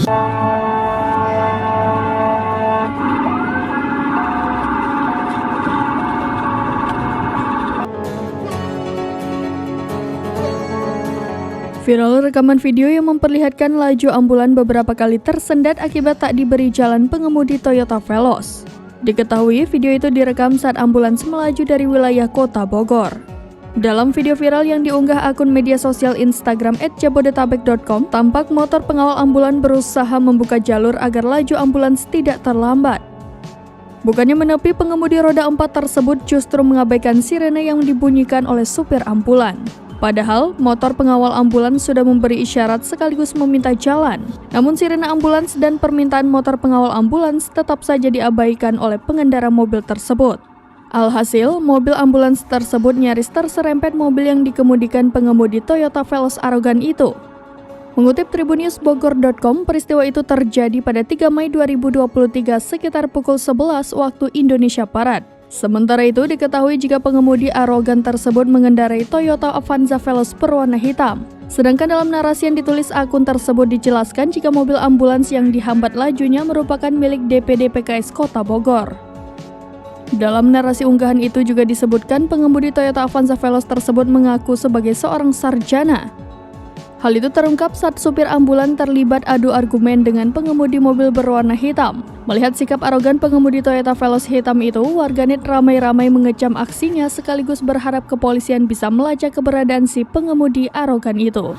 Viral rekaman video yang memperlihatkan laju ambulan beberapa kali tersendat akibat tak diberi jalan pengemudi Toyota Veloz. Diketahui video itu direkam saat ambulans melaju dari wilayah kota Bogor. Dalam video viral yang diunggah akun media sosial Instagram @jabodetabek.com, tampak motor pengawal ambulan berusaha membuka jalur agar laju ambulans tidak terlambat. Bukannya menepi, pengemudi roda 4 tersebut justru mengabaikan sirene yang dibunyikan oleh supir ambulan. Padahal, motor pengawal ambulans sudah memberi isyarat sekaligus meminta jalan. Namun sirene ambulans dan permintaan motor pengawal ambulans tetap saja diabaikan oleh pengendara mobil tersebut. Alhasil, mobil ambulans tersebut nyaris terserempet mobil yang dikemudikan pengemudi Toyota Veloz arogan itu. Mengutip tribunnews.bogor.com, peristiwa itu terjadi pada 3 Mei 2023 sekitar pukul 11 waktu Indonesia Barat. Sementara itu, diketahui jika pengemudi arogan tersebut mengendarai Toyota Avanza Veloz berwarna hitam. Sedangkan dalam narasi yang ditulis akun tersebut dijelaskan jika mobil ambulans yang dihambat lajunya merupakan milik DPD PKS Kota Bogor. Dalam narasi unggahan itu juga disebutkan pengemudi Toyota Avanza Veloz tersebut mengaku sebagai seorang sarjana. Hal itu terungkap saat supir ambulan terlibat adu argumen dengan pengemudi mobil berwarna hitam. Melihat sikap arogan pengemudi Toyota Veloz hitam itu, warganet ramai-ramai mengecam aksinya sekaligus berharap kepolisian bisa melacak keberadaan si pengemudi arogan itu.